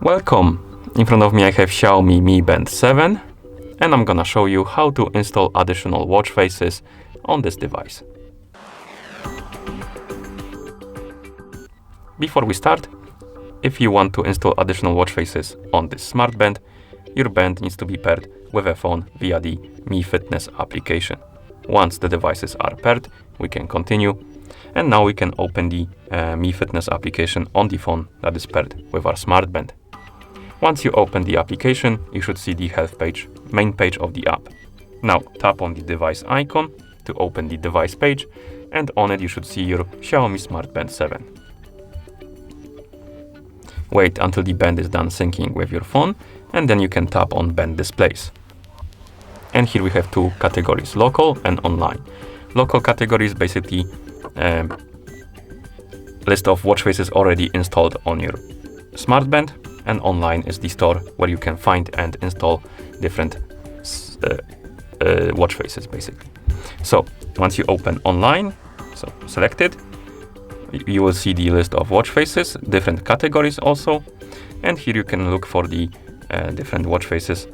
Welcome! In front of me I have Xiaomi Mi Band 7 and I'm gonna show you how to install additional watch faces on this device. Before we start, if you want to install additional watch faces on this smart band, your band needs to be paired with a phone via the Mi Fitness application. Once the devices are paired, we can continue. And now we can open the Mi Fitness application on the phone that is paired with our smart band. Once you open the application, you should see the health page, main page of the app. Now tap on the device icon to open the device page, and on it you should see your Xiaomi Smart Band 7. Wait until the band is done syncing with your phone, and then you can tap on band displays. And here we have two categories, local and online. Local categories basically list of watch faces already installed on your smart band, and online is the store where you can find and install different watch faces basically. So once you open online, so select it, you will see the list of watch faces, different categories also, and here you can look for the different watch faces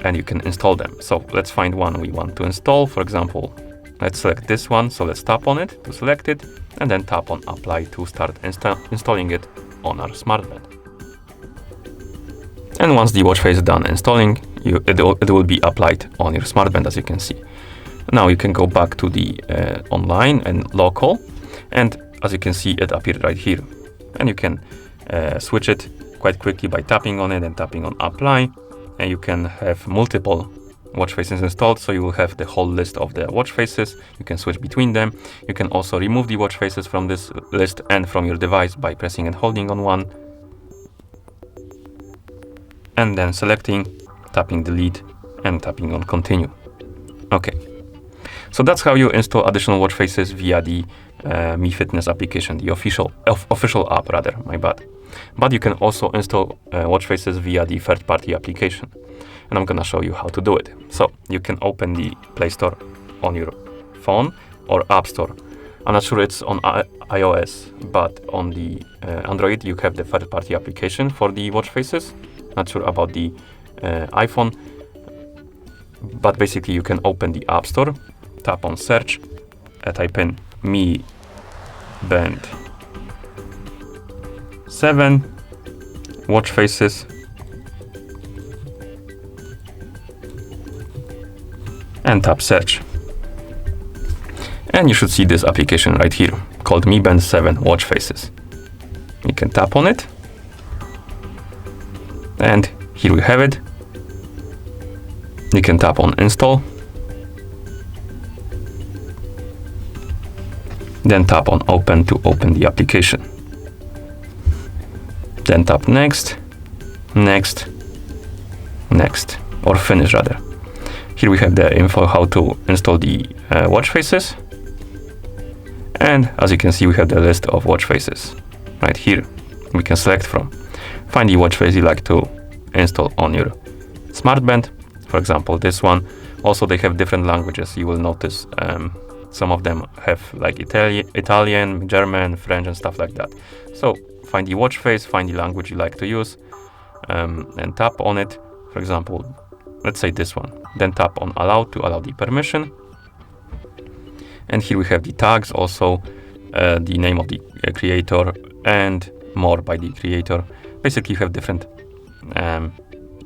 and you can install them. So let's find one we want to install. For example, let's select this one, so let's tap on it to select it and then tap on apply to start installing it on our smart band. And once the watch face is done installing, it will be applied on your smart band, as you can see. Now you can go back to the online and local, and as you can see, it appeared right here. And you can switch it quite quickly by tapping on it and tapping on apply. And you can have multiple watch faces installed, so you will have the whole list of the watch faces. You can switch between them. You can also remove the watch faces from this list and from your device by pressing and holding on one, and then selecting, tapping delete, and tapping on continue. Okay, so that's how you install additional watch faces via the Mi Fitness application, the official app rather, my bad. But you can also install watch faces via the third-party application, and I'm gonna show you how to do it. So you can open the Play Store on your phone or App Store. I'm not sure it's on iOS, but on the Android you have the third-party application for the watch faces. Not sure about the iPhone, but basically you can open the App Store, tap on search, type in Mi Band 7 watch faces, and tap search. And you should see this application right here called Mi Band 7 watch faces. You can tap on it. And here we have it. You can tap on install. Then tap on open to open the application. Then tap next, next, next, or finish rather. Here we have the info how to install the watch faces. And as you can see, we have the list of watch faces right here. We can select from. Find the watch face you like to install on your smart band. For example, this one. Also, they have different languages. You will notice some of them have like Italian, German, French, and stuff like that. So find the watch face, find the language you like to use, and tap on it. For example, let's say this one. Then tap on allow to allow the permission. And here we have the tags, also the name of the creator and more by the creator. Basically, you have different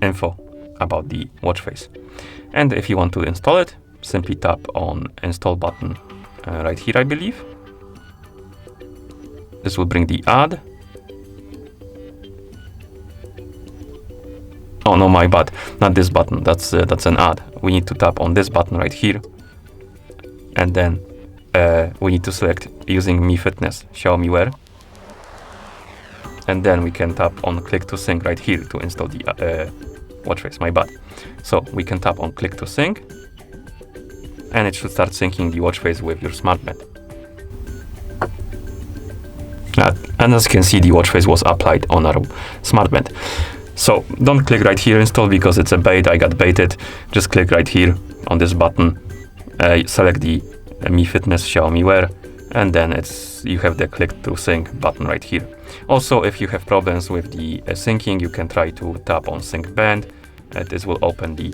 info about the watch face. And if you want to install it, simply tap on install button right here, I believe. This will bring the ad. Oh no, my bad, not this button, that's an ad. We need to tap on this button right here. And then we need to select using Mi Fitness Xiaomi Wear. And then we can tap on click to sync right here to install the watch face, my bad. So we can tap on click to sync, and it should start syncing the watch face with your smart band. And as you can see, the watch face was applied on our smart band. So don't click right here install because it's a bait, I got baited. Just click right here on this button, select the Mi Fitness Xiaomi Wear, and then you have the click to sync button right here. Also, if you have problems with the syncing, you can try to tap on sync band. This will open the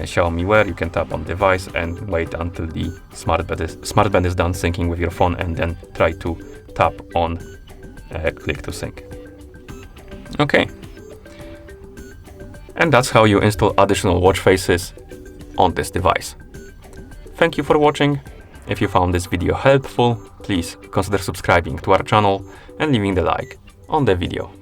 Xiaomi Wear. You can tap on device and wait until the smart band is done syncing with your phone, and then try to tap on click to sync. Okay. And that's how you install additional watch faces on this device. Thank you for watching. If you found this video helpful, please consider subscribing to our channel and leaving the like on the video.